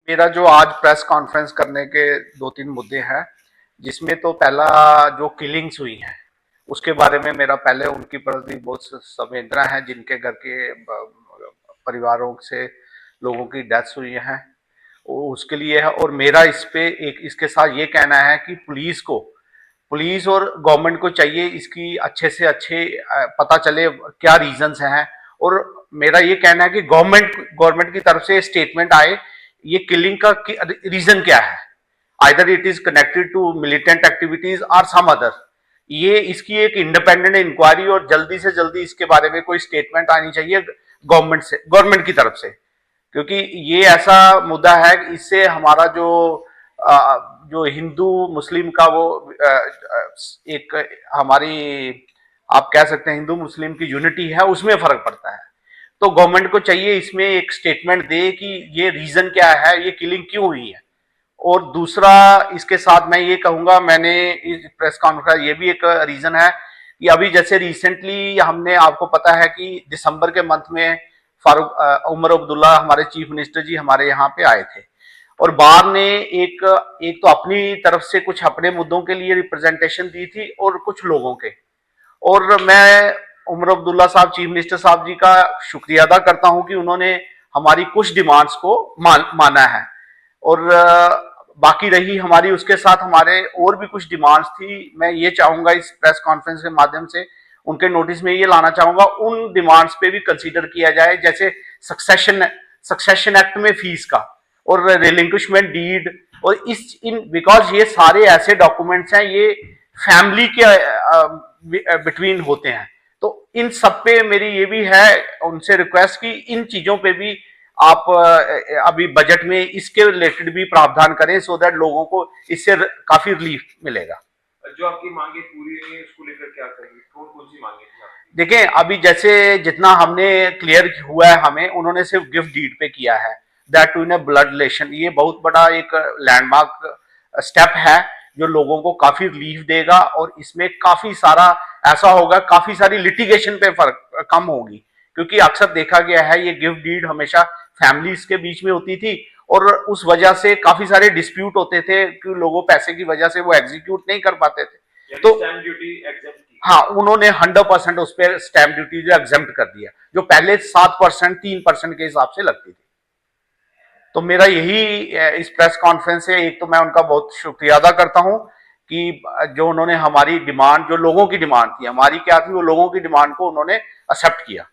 मेरा जो आज प्रेस कॉन्फ्रेंस करने के दो तीन मुद्दे हैं, जिसमें तो पहला जो किलिंग्स हुई हैं उसके बारे में मेरा पहले उनकी प्रति बहुत संवेदना है, जिनके घर के परिवारों से लोगों की डेथ्स हुई हैं उसके लिए है। और मेरा इस पे एक इसके साथ ये कहना है कि पुलिस और गवर्नमेंट को चाहिए इसकी अच्छे से अच्छे पता चले क्या रीजंस हैं। और मेरा ये कहना है कि गवर्नमेंट की तरफ से स्टेटमेंट आए ये किलिंग का रीजन क्या है, either it is connected to militant activities और सम अदर। ये इसकी एक इंडिपेंडेंट इंक्वायरी और जल्दी से जल्दी इसके बारे में कोई स्टेटमेंट आनी चाहिए गवर्नमेंट की तरफ से, क्योंकि ये ऐसा मुद्दा है कि इससे हमारा जो हिंदू मुस्लिम का वो एक हमारी आप कह सकते हैं हिंदू मुस्लिम की यूनिटी है उसमें फर्क पड़ता है। तो गवर्नमेंट को चाहिए इसमें एक स्टेटमेंट दे कि ये रीजन क्या है, ये किलिंग क्यों हुई है। और दूसरा इसके साथ मैं ये कहूंगा, मैंने इस प्रेस कॉन्फ्रेंस ये भी एक रीजन है कि अभी जैसे रिसेंटली हमने आपको पता है कि दिसंबर के मंथ में फारूक उमर अब्दुल्ला हमारे चीफ मिनिस्टर जी हमारे यहाँ पे आए थे और बार ने एक तो अपनी तरफ से कुछ अपने मुद्दों के लिए रिप्रेजेंटेशन दी थी और कुछ लोगों के। और मैं उमर अब्दुल्ला साहब चीफ मिनिस्टर साहब जी का शुक्रिया अदा करता हूं कि उन्होंने हमारी कुछ डिमांड्स को माना है। और बाकी रही हमारी उसके साथ हमारे और भी कुछ डिमांड्स थी। मैं ये चाहूंगा इस प्रेस कॉन्फ्रेंस के माध्यम से उनके नोटिस में ये लाना चाहूंगा उन डिमांड्स पे भी कंसीडर किया जाए, जैसे सक्सेशन एक्ट में फीस का और रिलिंक्विशमेंट डीड और बिकॉज ये सारे ऐसे डॉक्यूमेंट्स हैं ये फैमिली के बिटवीन होते हैं। तो इन सब पे मेरी ये भी है उनसे रिक्वेस्ट कि इन चीजों पे भी आप अभी बजट में इसके रिलेटेड भी प्रावधान करें सो दैट लोगों को इससे काफी रिलीफ मिलेगा। जो आपकी मांगे पूरी नहीं है उसको लेकर क्या करेंगे, कौन कौन सी मांगे थी? देखें अभी जैसे जितना हमने क्लियर हुआ है हमें उन्होंने सिर्फ गिफ्ट डीड पे किया है, that too in a blood relation. ये बहुत बड़ा एक लैंडमार्क स्टेप है जो लोगों को काफी रिलीफ देगा और इसमें काफी सारा ऐसा होगा, काफी सारी लिटिगेशन पे फर्क कम होगी, क्योंकि अक्सर देखा गया है ये गिफ्ट डीड हमेशा फैमिलीज के बीच में होती थी और उस वजह से काफी सारे डिस्प्यूट होते थे कि लोगों पैसे की वजह से वो एग्जीक्यूट नहीं कर पाते थे। तो स्टैम्प ड्यूटी एग्जेम्प्ट की, हाँ उन्होंने 100% उस पर स्टैम्प ड्यूटी जो एग्जेम्प्ट कर दिया, जो पहले 7% 3% के हिसाब से लगती थी। तो मेरा यही इस प्रेस कॉन्फ्रेंस से एक तो मैं उनका बहुत शुक्रिया अदा करता हूं कि जो उन्होंने हमारी डिमांड, जो लोगों की डिमांड थी, हमारी क्या थी वो लोगों की डिमांड को उन्होंने एक्सेप्ट किया।